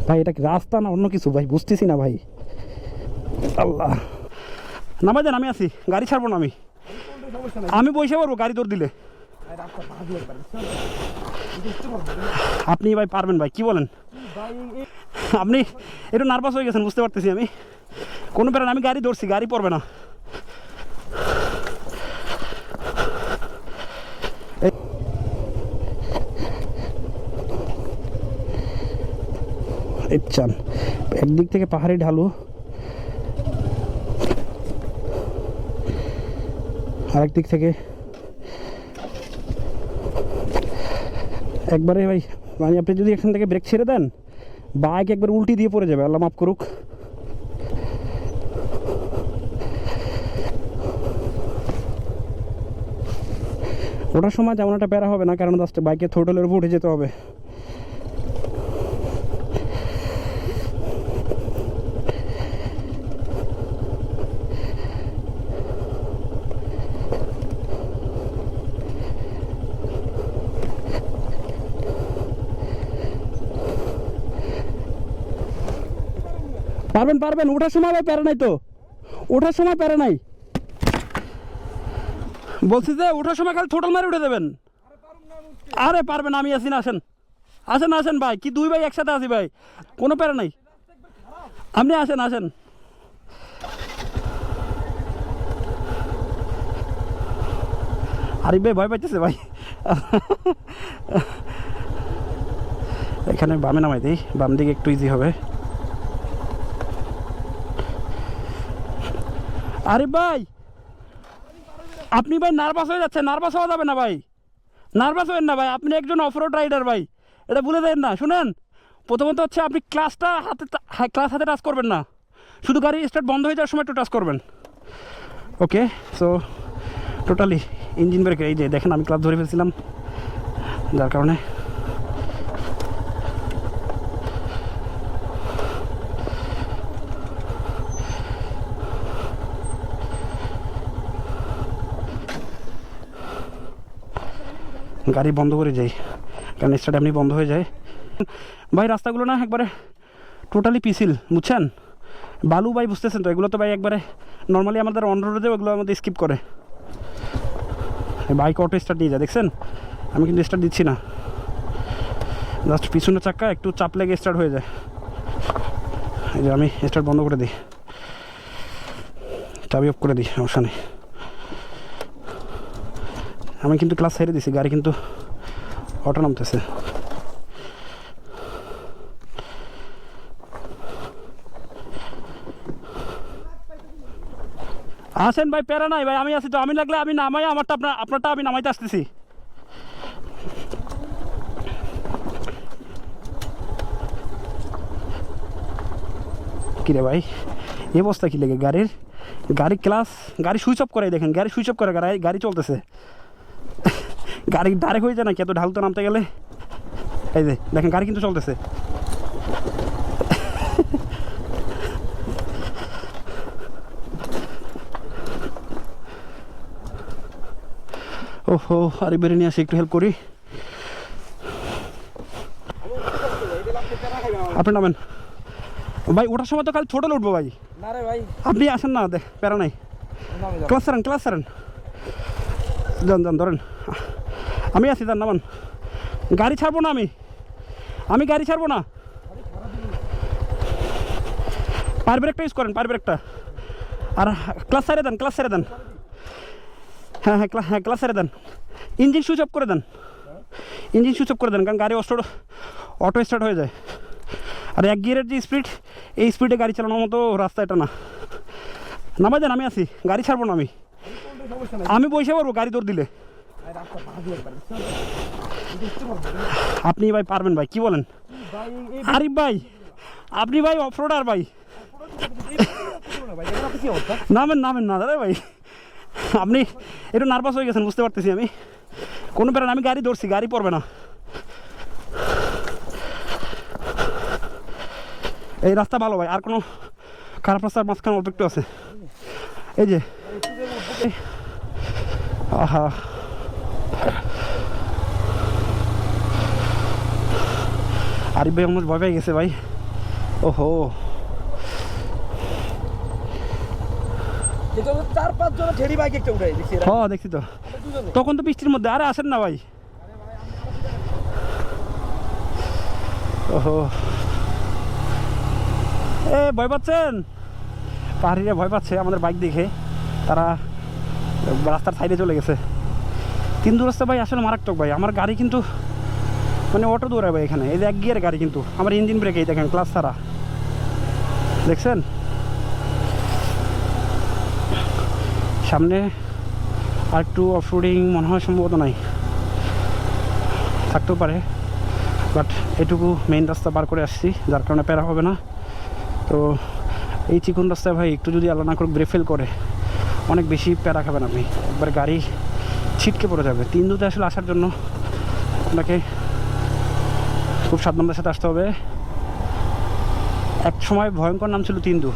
ভাই এটা কি রাস্তা না অন্য কিছু ভাই বুঝতেছি না ভাই। আল্লাহ, নামাই দেন, আমি আছি, গাড়ি ছাড়বো না আমি। আমি বসে পারবো গাড়ি দৌড় দিলে। আপনি ভাই পারবেন ভাই, কি বলেন? আপনি একটু নার্ভাস হয়ে গেছেন বুঝতে পারতেছি আমি। কোনো প্যারা না, আমি গাড়ি ধরছি, গাড়ি পড়বে না। চান একদিক থেকে পাহাড়ি ঢালু, আরেক দিক থেকে একবারে ভাই মানে আপনি যদি এখান থেকে ব্রেক ছেড়ে দেন বাইক একবার উল্টি দিয়ে পড়ে যাবে, আল্লাহ মাফ করুক। ওটার সময় তেমন একটা প্যারা হবে না, কারণ জাস্ট বাইকের থ্রোটলের উপর উঠে যেতে হবে। পারবেন পারবেন, ওঠার সময় ভাই প্যারা নাই তো, ওঠার সময় প্যারা নাই বলছি যে, ওঠার সময় খালি থ্রোটল মারে উঠে দেবেন। আরে পারবেন, আমি আছি না, আসেন আসেন আসেন ভাই, কি দুই ভাই একসাথে আছি ভাই, কোনো প্যারা নাই, আপনি আসেন আসেন। আরিফ ভাই ভয় পাইতেছে ভাই। এখানে বামে নামাই দিই, বাম দিকে একটু ইজি হবে। আরিফ ভাই, আপনি ভাই নার্ভাস হয়ে যাচ্ছে, নার্ভাস হওয়া যাবে না ভাই, নার্ভাস হবেন না ভাই, আপনি একজন অফরোড রাইডার ভাই, এটা ভুলে দেন না। শুনেন, প্রথমত হচ্ছে আপনি ক্লাসটা হাতে ক্লাস হাতে টাচ করবেন না, শুধু গাড়ি স্টার্ট বন্ধ হয়ে যাওয়ার সময় একটু টাচ করবেন। ওকে, সো টোটালি ইঞ্জিন ব্রেক, এই যে দেখেন আমি ক্লাস ধরে ফেলছিলাম, যার কারণে গাড়ি বন্ধ করে যাই, কারণ স্টার্ট এমনি বন্ধ হয়ে যায় ভাই। রাস্তাগুলো না একবারে টোটালি পিছিল, বুঝছেন, বালু ভাই, বুঝতেছেন তো, এগুলো তো ভাই একবারে নর্মালি আমাদের অন রোডে ওগুলো আমাদের স্কিপ করে। বাইক অটো স্টার্ট দিয়ে যায়, দেখছেন, আমি কিন্তু স্টার্ট দিচ্ছি না, জাস্ট পিছনের চাক্কা একটু চাপ লেগে স্টার্ট হয়ে যায়। এই যে আমি স্টার্ট বন্ধ করে দিই, চাবি অফ করে দিই, সমস্যা নেই। আমি কিন্তু ক্লাস ছেড়ে দিছি, গাড়ি কিন্তু অটো নামতেছে। আসেন ভাই, প্যারা নাই ভাই, আমি আছি তো, আমি লাগলে আমি নামাই, আমারটা আপনারটা আমি নামাইতে আসতেছি। কিরে ভাই, এই অবস্থা কি লেগে গাড়ির, ক্লাস, গাড়ি সুইচ অফ করে, দেখেন গাড়ি সুইচ অফ করে, গাড়ি চলতেছে, গাড়ি ডাইরেক্ট হয়ে যায় নাকি এত ঢালতো নামতে গেলে। এই যে দেখেন গাড়ি কিন্তু চলতেছে। ওহো, আরে বেরিয়ে নিয়ে আসি, একটু হেল্প করি। আপনি নামেন ভাই, ওঠার সময় তো খালি ছোটো উঠবো ভাই। না রে ভাই, আপনি আসেন না, দেখ প্যারা নাই, ক্লাস সারেন যান যান, ধরেন আমি আছি, যান নামান, গাড়ি ছাড়বো না আমি গাড়ি ছাড়বো না। পার ব্রেকটা ইউজ করেন, পার ব্রেকটা, আর ক্লাস ছেড়ে দেন, হ্যাঁ ক্লাস ছেড়ে দেন, ইঞ্জিন সুইচ অফ করে দেন, কারণ গাড়ি অটো স্টার্ট হয়ে যায়। আর এক গিয়ারের যে স্পিড, এই স্পিডে গাড়ি চালানোর মতো রাস্তা এটা না। নামাই দেন, আমি আছি, গাড়ি ছাড়বো না আমি বসে পারবো গাড়ি দৌড় দিলে। আপনি ভাই পারবেন ভাই, কি বলেন? আরিফ ভাই, আপনি ভাই অফরোডার ভাই, নামেন না দাদা ভাই, আপনি একটু নার্ভাস হয়ে গেছেন বুঝতে পারতেছি আমি। কোনো প্যারা না, আমি গাড়ি ধরছি, গাড়ি পড়বে না। এই রাস্তা ভালো ভাই, আর কোনো খারাপ রাস্তার মাঝখানে অল্প একটু আছে। এই যে আহা, আরিফ ভাই আমার ভয় পেয়ে গেছে ভাই। ওহো, এটা 4-5 জন ঠেড়ি বাইক একটা উঠাই দেখছি এরা। হ্যাঁ দেখছি তো। দুজনে। তখন তো বৃষ্টির মধ্যে, আরে আসেন না ভাই। ওহো, এ ভয় পাচ্ছেন? পাহাড়িরা ভয় পাচ্ছে আমাদের বাইক দেখে, তারা রাস্তার সাইডে চলে গেছে। তিন রাস্তা ভাই আসলে মারাত্মক ভাই। আমার গাড়ি কিন্তু মানে অটো দৌড়ায় ভাই এখানে। এই যে 1 গিয়ারের গাড়ি, কিন্তু আমার ইঞ্জিন ব্রেক এই দেখেন ক্লাস ছাড়া, দেখছেন? সামনে আর একটু অফরোডিং মনে হয় সম্ভবত নাই, থাকতেও পারে, বাট এটুকু মেইন রাস্তা পার করে আসছি, যার কারণে প্যারা হবে না। তো এই চিকন রাস্তায় ভাই একটু যদি আল্লাহ না করে ব্রেক ফেল করে, অনেক বেশি প্যারা খাবেন আপনি, একবার গাড়ি ছিটকে পড়ে যাবে। তিনদুতে আসলে আসার জন্য আপনাকে খুব সাবধানতার সাথে আসতে হবে। এক সময় ভয়ঙ্কর নাম ছিল তিনদু।